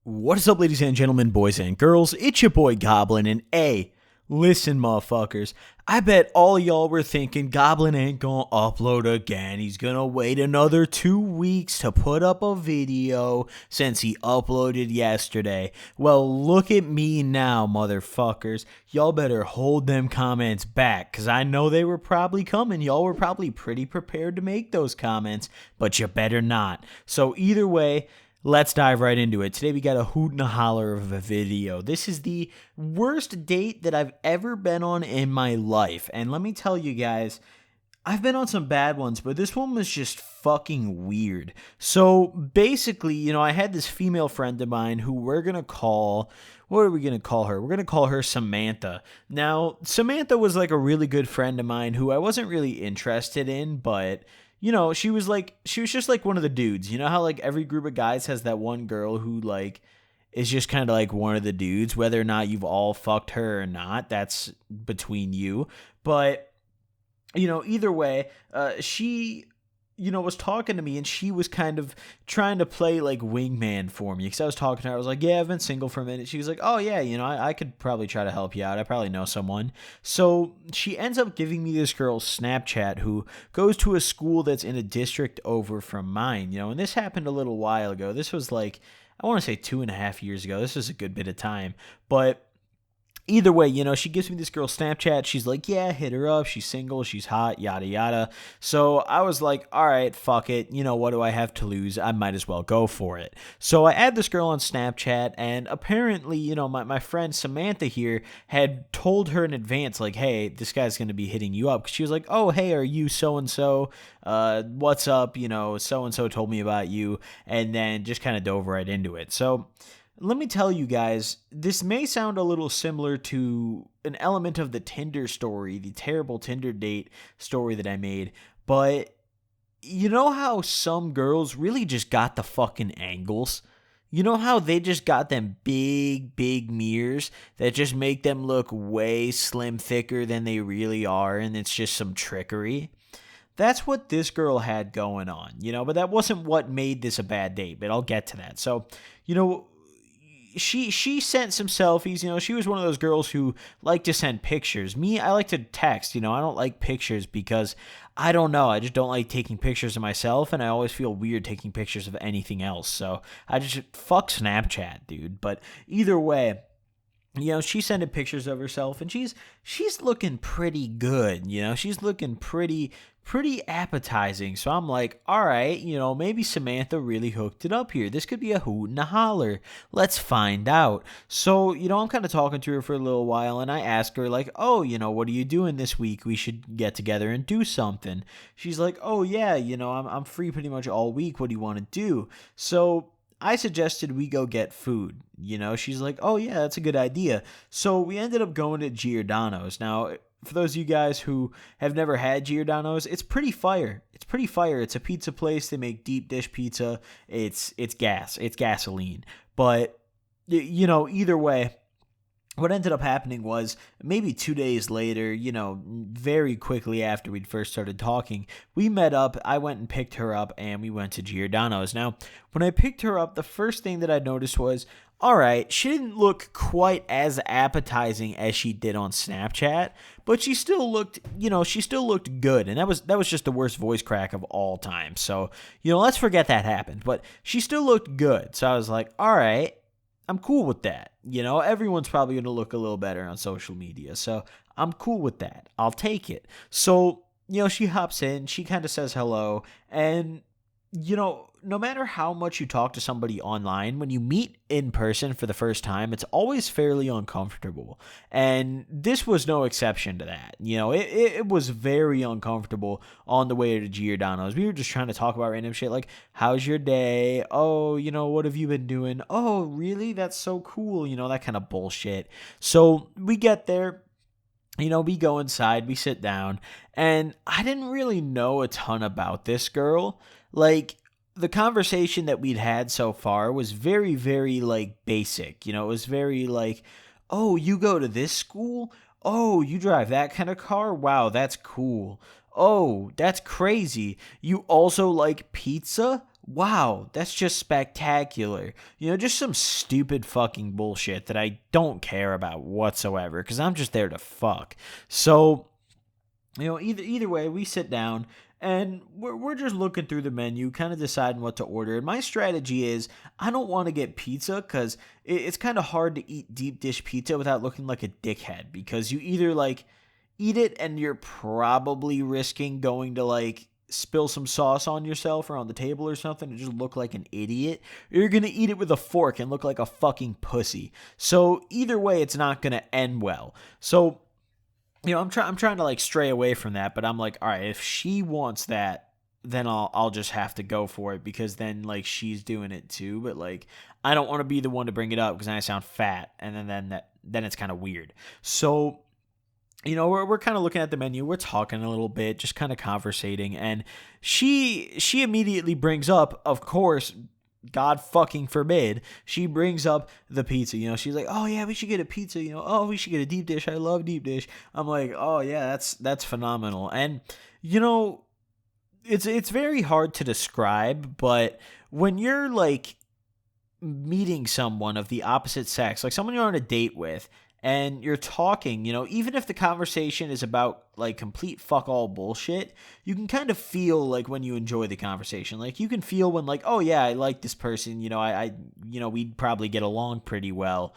What is up, ladies and gentlemen, boys and girls? It's your boy Goblin, and hey, listen, motherfuckers. I bet all y'all were thinking Goblin ain't gonna upload again. He's gonna wait another 2 weeks to put up a video since he uploaded yesterday. Well, look at me now, motherfuckers. Y'all better hold them comments back, because I know they were probably coming. Y'all were probably pretty prepared to make those comments, but you better not. So either way, let's dive right into it. Today we got a hoot and a holler of a video. This is the worst date that I've ever been on in my life. And let me tell you guys, I've been on some bad ones, but this one was just fucking weird. So basically, I had this female friend of mine who we're going to call, what are we going to call her? We're going to call her Samantha. Now, Samantha was like a really good friend of mine who I wasn't really interested in, but she was just like one of the dudes. You know how like every group of guys has that one girl who like is just kind of like one of the dudes, whether or not you've all fucked her or not, that's between you. But either way, she was talking to me, and she was kind of trying to play like wingman for me, because I was talking to her. I was like, yeah, I've been single for a minute. She was like, oh yeah, I could probably try to help you out. I probably know someone. So she ends up giving me this girl's Snapchat who goes to a school that's in a district over from mine, and this happened a little while ago. This was like, I want to say 2.5 years ago. This was a good bit of time, but either way, she gives me this girl's Snapchat. She's like, yeah, hit her up. She's single. She's hot, yada, yada. So I was like, all right, fuck it. What do I have to lose? I might as well go for it. So I add this girl on Snapchat, and apparently, my friend Samantha here had told her in advance, like, hey, this guy's going to be hitting you up. 'Cause she was like, oh, hey, are you so-and-so? What's up? So-and-so told me about you. And then just kind of dove right into it. So let me tell you guys, this may sound a little similar to an element of the Tinder story, the terrible Tinder date story that I made, but you know how some girls really just got the fucking angles? You know how they just got them big, big mirrors that just make them look way slim thicker than they really are, and it's just some trickery? That's what this girl had going on, but that wasn't what made this a bad date, but I'll get to that. So, she sent some selfies. She was one of those girls who like to send pictures. Me, I like to text. I don't like pictures because I don't know. I just don't like taking pictures of myself, and I always feel weird taking pictures of anything else. So I just fuck Snapchat, dude. But either way, she's sending pictures of herself, and she's looking pretty good. She's looking pretty appetizing. So I'm like, all right, maybe Samantha really hooked it up here. This could be a hoot and a holler. Let's find out. So, I'm kind of talking to her for a little while, and I ask her like, oh, what are you doing this week? We should get together and do something. She's like, oh yeah, I'm free pretty much all week. What do you want to do? So I suggested we go get food. She's like, oh yeah, that's a good idea. So we ended up going to Giordano's. Now, for those of you guys who have never had Giordano's, it's pretty fire. It's pretty fire. It's a pizza place. They make deep dish pizza. It's gas. It's gasoline. But, either way, what ended up happening was maybe 2 days later, very quickly after we'd first started talking, we met up. I went and picked her up, and we went to Giordano's. Now, when I picked her up, the first thing that I noticed was, all right, she didn't look quite as appetizing as she did on Snapchat, but she still looked, she still looked good. And that was just the worst voice crack of all time. So, let's forget that happened. But she still looked good. So I was like, all right, I'm cool with that. Everyone's probably going to look a little better on social media. So I'm cool with that. I'll take it. So, she hops in, she kind of says hello, and, no matter how much you talk to somebody online, when you meet in person for the first time, it's always fairly uncomfortable. And this was no exception to that. It was very uncomfortable on the way to Giordano's. We were just trying to talk about random shit like, how's your day? Oh, what have you been doing? Oh, really? That's so cool. That kind of bullshit. So we get there. We go inside, we sit down, and I didn't really know a ton about this girl. Like, the conversation that we'd had so far was very, very, like, basic. It was very, like, oh, you go to this school? Oh, you drive that kind of car? Wow, that's cool. Oh, that's crazy. You also like pizza? wow, that's just spectacular. Just some stupid fucking bullshit that I don't care about whatsoever because I'm just there to fuck. So, either way, we sit down and we're just looking through the menu, kind of deciding what to order. And my strategy is I don't want to get pizza because it's kind of hard to eat deep dish pizza without looking like a dickhead because you either like eat it and you're probably risking going to like spill some sauce on yourself or on the table or something and just look like an idiot, or you're going to eat it with a fork and look like a fucking pussy. So either way, it's not going to end well. So I'm trying to like stray away from that, but I'm like, all right, if she wants that, then I'll just have to go for it because then like she's doing it too. But like I don't want to be the one to bring it up because then I sound fat, and then it's kind of weird. So we're kind of looking at the menu, we're talking a little bit, just kind of conversating, and she immediately brings up, of course, God fucking forbid, she brings up the pizza. She's like, oh yeah, we should get a pizza. Oh, we should get a deep dish. I love deep dish. I'm like, oh yeah, that's phenomenal. And it's very hard to describe, but when you're like meeting someone of the opposite sex, like someone you're on a date with, and you're talking, even if the conversation is about like complete fuck all bullshit, you can kind of feel like when you enjoy the conversation. Like you can feel when like, oh yeah, I like this person, we'd probably get along pretty well.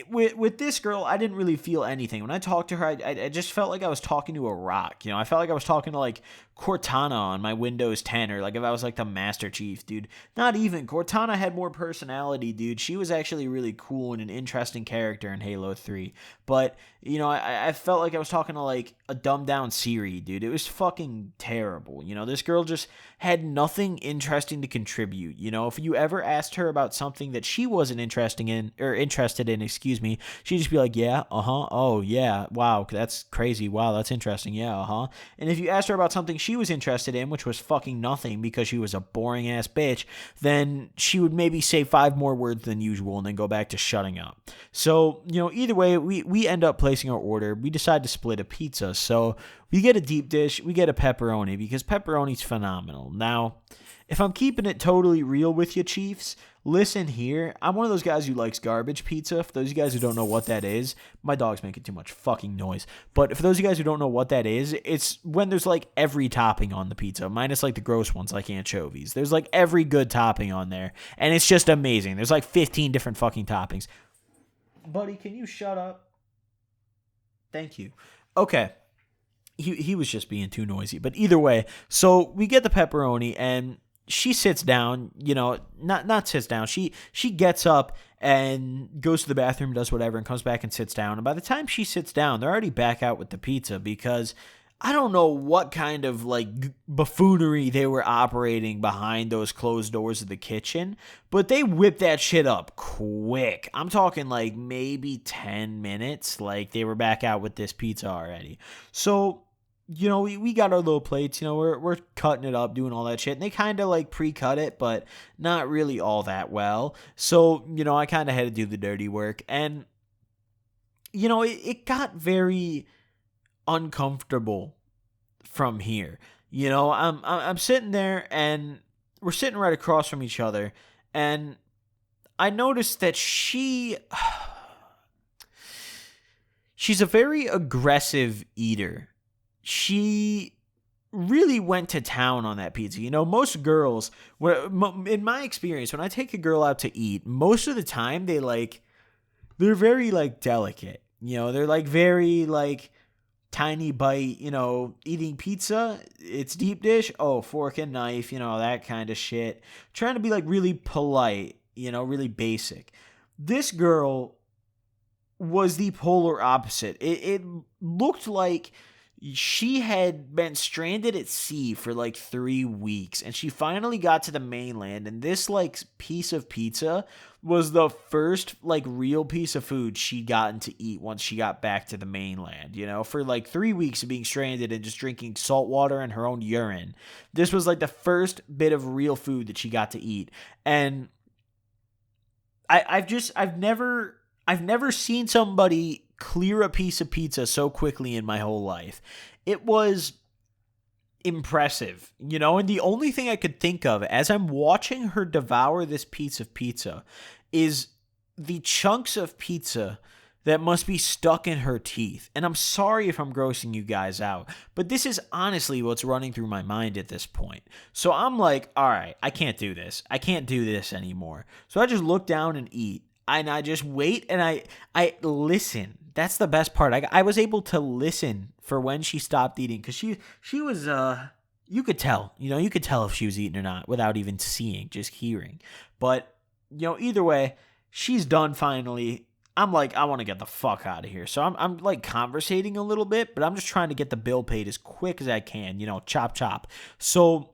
With this girl, I didn't really feel anything. When I talked to her, I just felt like I was talking to a rock. I felt like I was talking to like Cortana on my Windows 10, or like if I was like the Master Chief, dude. Not even. Cortana had more personality, dude. She was actually really cool and an interesting character in Halo 3. But, I felt like I was talking to like a dumbed down Siri, dude. It was fucking terrible. This girl just had nothing interesting to contribute. If you ever asked her about something that she wasn't interested in, excuse me, she'd just be like, yeah, oh yeah, wow, that's crazy, wow, that's interesting, yeah, And if you asked her about something she was interested in, which was fucking nothing because she was a boring ass bitch, then she would maybe say 5 more words than usual and then go back to shutting up. So, either way, we end up placing our order. We decide to split a pizza. So we get a deep dish, we get a pepperoni because pepperoni's phenomenal. Now, if I'm keeping it totally real with you, Chiefs, listen here. I'm one of those guys who likes garbage pizza. For those of you guys who don't know what that is, my dog's making too much fucking noise. But for those of you guys who don't know what that is, it's when there's like every topping on the pizza, minus like the gross ones like anchovies. There's like every good topping on there, and it's just amazing. There's like 15 different fucking toppings. Buddy, can you shut up? Thank you. Okay. He was just being too noisy. But either way, so we get the pepperoni and she sits down, not sits down. She gets up and goes to the bathroom, does whatever, and comes back and sits down. And by the time she sits down, they're already back out with the pizza because I don't know what kind of like buffoonery they were operating behind those closed doors of the kitchen, but they whipped that shit up quick. I'm talking like maybe 10 minutes. Like they were back out with this pizza already. So we got our little plates, we're cutting it up, doing all that shit. And they kind of like pre-cut it, but not really all that well. So, I kind of had to do the dirty work. And, it got very uncomfortable from here. I'm sitting there and we're sitting right across from each other. And I noticed that she's a very aggressive eater. She really went to town on that pizza. Most girls, in my experience, when I take a girl out to eat, most of the time they're very like delicate. They're like very like tiny bite, eating pizza. It's deep dish. Oh, fork and knife, that kind of shit. Trying to be like really polite, really basic. This girl was the polar opposite. It looked like she had been stranded at sea for like 3 weeks and she finally got to the mainland, and this like piece of pizza was the first like real piece of food she'd gotten to eat once she got back to the mainland. For like 3 weeks of being stranded and just drinking salt water and her own urine, this was like the first bit of real food that she got to eat. And I've never seen somebody clear a piece of pizza so quickly in my whole life. It was impressive, you know? And the only thing I could think of as I'm watching her devour this piece of pizza is the chunks of pizza that must be stuck in her teeth. And I'm sorry if I'm grossing you guys out, but this is honestly what's running through my mind at this point. So I'm like, all right, I can't do this. I can't do this anymore. So I just look down and eat. And I just wait and I listen. That's the best part. I was able to listen for when she stopped eating, because she was you could tell, you could tell if she was eating or not without even seeing, just hearing. But either way, she's done finally. I'm like, I want to get the fuck out of here. So I'm like conversating a little bit, but I'm just trying to get the bill paid as quick as I can, chop chop. So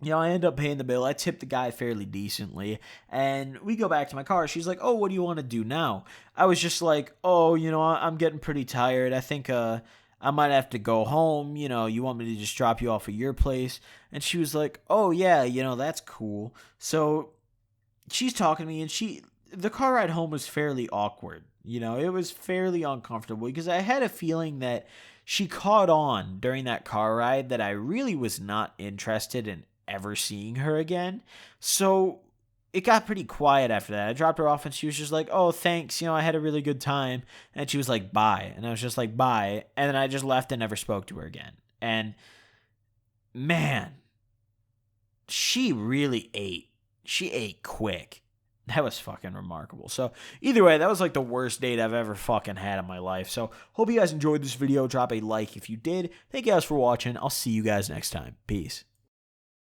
I end up paying the bill. I tip the guy fairly decently, and we go back to my car. She's like, "Oh, what do you want to do now?" I was just like, "Oh, I'm getting pretty tired. I think I might have to go home. You want me to just drop you off at your place?" And she was like, "Oh yeah, that's cool." So she's talking to me, and the car ride home was fairly awkward. It was fairly uncomfortable because I had a feeling that she caught on during that car ride that I really was not interested in ever seeing her again. So it got pretty quiet after that. I dropped her off and she was just like, "Oh, thanks. I had a really good time." And she was like, "Bye." And I was just like, "Bye." And then I just left and never spoke to her again. And man, she really ate. She ate quick. That was fucking remarkable. So either way, that was like the worst date I've ever fucking had in my life. So hope you guys enjoyed this video. Drop a like if you did. Thank you guys for watching. I'll see you guys next time. Peace.